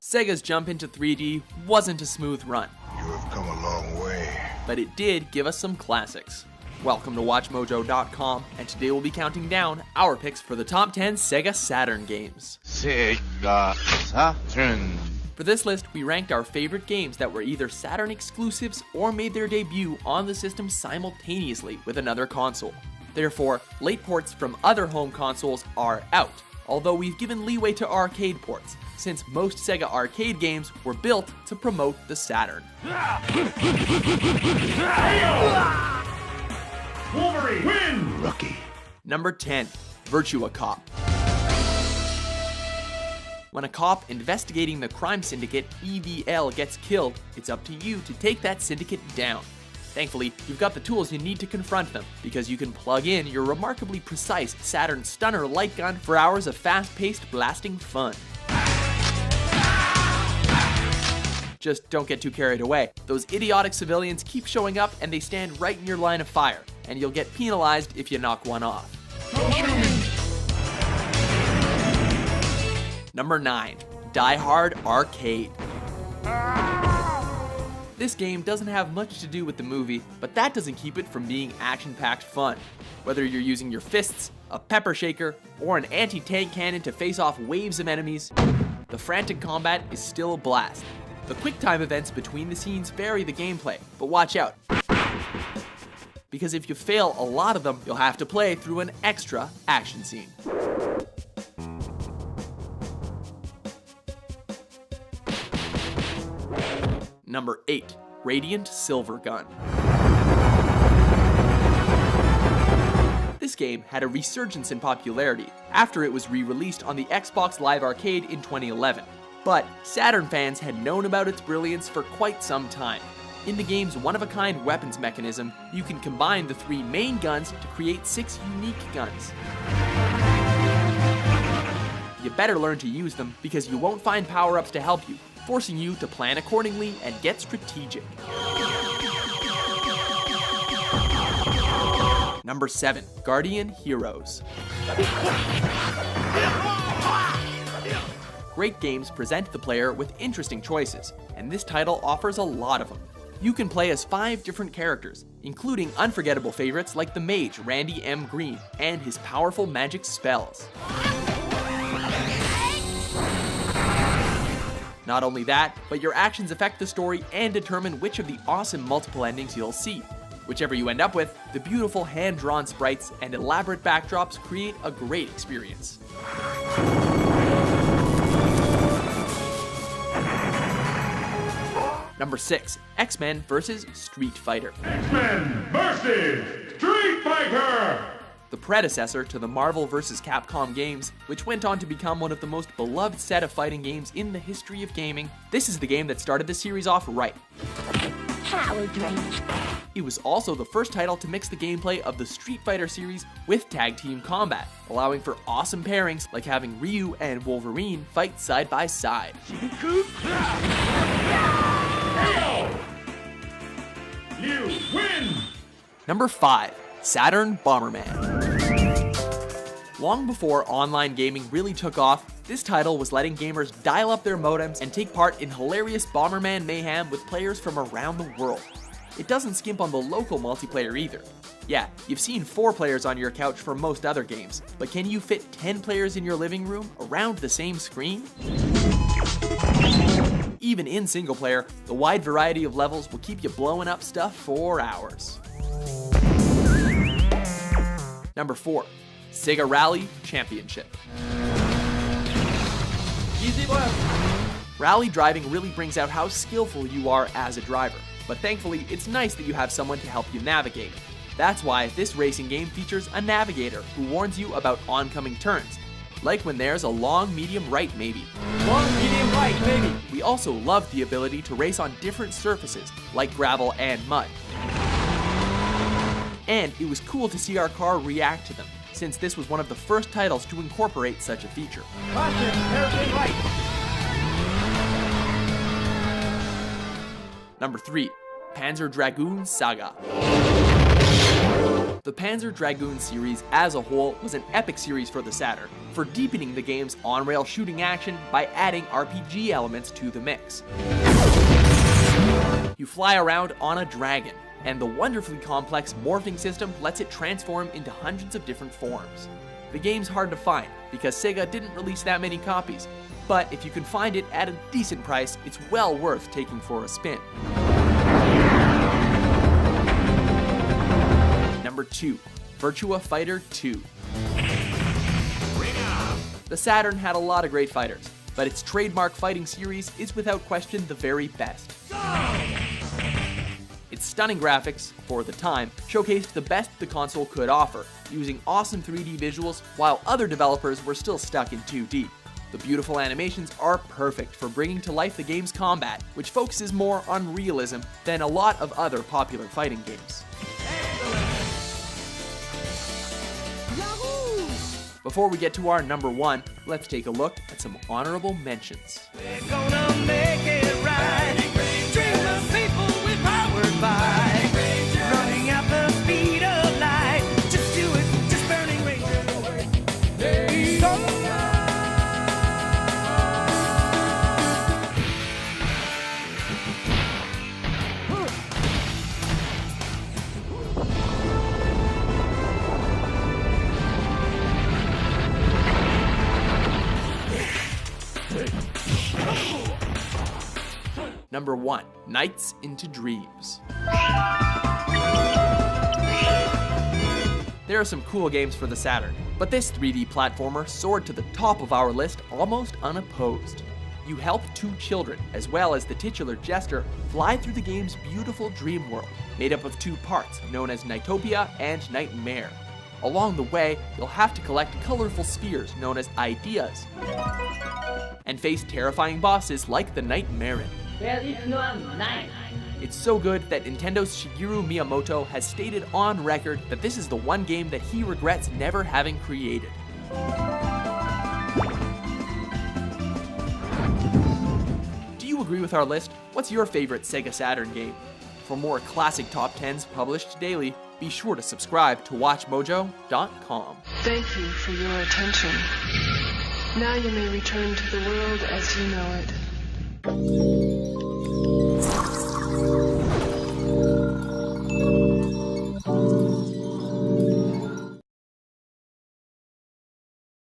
Sega's jump into 3D wasn't a smooth run. You have come a long way. But it did give us some classics. Welcome to WatchMojo.com, and today we'll be counting down our picks for the top 10 Sega Saturn games. Sega Saturn. For this list, we ranked our favorite games that were either Saturn exclusives or made their debut on the system simultaneously with another console. Therefore, late ports from other home consoles are out, although we've given leeway to arcade ports, since most Sega arcade games were built to promote the Saturn. Wolverine win! Rookie. Number 10, Virtua Cop. When a cop investigating the crime syndicate EVL gets killed, it's up to you to take that syndicate down. Thankfully, you've got the tools you need to confront them, because you can plug in your remarkably precise Saturn Stunner light gun for hours of fast-paced blasting fun. Just don't get too carried away. Those idiotic civilians keep showing up and they stand right in your line of fire, and you'll get penalized if you knock one off. Number 9, Die Hard Arcade. This game doesn't have much to do with the movie, but that doesn't keep it from being action-packed fun. Whether you're using your fists, a pepper shaker, or an anti-tank cannon to face off waves of enemies, the frantic combat is still a blast. The quick time events between the scenes vary the gameplay, but watch out, because if you fail a lot of them, you'll have to play through an extra action scene. Number 8, Radiant Silvergun. This game had a resurgence in popularity after it was re-released on the Xbox Live Arcade in 2011. But Saturn fans had known about its brilliance for quite some time. In the game's one-of-a-kind weapons mechanism, you can combine the 3 main guns to create 6 unique guns. You better learn to use them, because you won't find power-ups to help you, forcing you to plan accordingly and get strategic. Number 7, Guardian Heroes. Great games present the player with interesting choices, and this title offers a lot of them. You can play as 5 different characters, including unforgettable favorites like the mage Randy M. Green and his powerful magic spells. Not only that, but your actions affect the story and determine which of the awesome multiple endings you'll see. Whichever you end up with, the beautiful hand-drawn sprites and elaborate backdrops create a great experience. Number 6, X-Men vs. Street Fighter. X-Men vs. Street Fighter! The predecessor to the Marvel vs. Capcom games, which went on to become one of the most beloved set of fighting games in the history of gaming, this is the game that started the series off right. Power drink. It was also the first title to mix the gameplay of the Street Fighter series with tag team combat, allowing for awesome pairings like having Ryu and Wolverine fight side by side. You win! Number 5, Saturn Bomberman. Long before online gaming really took off, this title was letting gamers dial up their modems and take part in hilarious Bomberman mayhem with players from around the world. It doesn't skimp on the local multiplayer either. Yeah, you've seen 4 players on your couch for most other games, but can you fit 10 players in your living room around the same screen? Even in single player, the wide variety of levels will keep you blowing up stuff for hours. Number 4, Sega Rally Championship. Easy one. Rally driving really brings out how skillful you are as a driver, but thankfully it's nice that you have someone to help you navigate. That's why this racing game features a navigator who warns you about oncoming turns, like when there's a long medium right maybe. Long, medium, right, maybe. We also loved the ability to race on different surfaces, like gravel and mud. And it was cool to see our car react to them, since this was one of the first titles to incorporate such a feature. Caution, hairpin right. Number 3, Panzer Dragoon Saga. The Panzer Dragoon series as a whole was an epic series for the Saturn, for deepening the game's on-rail shooting action by adding RPG elements to the mix. You fly around on a dragon, and the wonderfully complex morphing system lets it transform into hundreds of different forms. The game's hard to find, because Sega didn't release that many copies, but if you can find it at a decent price, it's well worth taking for a spin. Number 2. Virtua Fighter 2. The Saturn had a lot of great fighters, but its trademark fighting series is without question the very best. Its stunning graphics, for the time, showcased the best the console could offer, using awesome 3D visuals while other developers were still stuck in 2D. The beautiful animations are perfect for bringing to life the game's combat, which focuses more on realism than a lot of other popular fighting games. Before we get to our number 1, let's take a look at some honorable mentions. We're gonna make it right. Dream of people we're powered by. Running at the speed of light. Just do it, just burning rain. Number 1. Nights into Dreams. There are some cool games for the Saturn, but this 3D platformer soared to the top of our list almost unopposed. You help 2 children, as well as the titular jester, fly through the game's beautiful dream world, made up of 2 parts known as Nightopia and Nightmare. Along the way, you'll have to collect colorful spheres known as ideas, and face terrifying bosses like the Nightmare. Well, it's not night. It's so good that Nintendo's Shigeru Miyamoto has stated on record that this is the one game that he regrets never having created. Do you agree with our list? What's your favorite Sega Saturn game? For more classic top 10s published daily, be sure to subscribe to WatchMojo.com. Thank you for your attention. Now you may return to the world as you know it.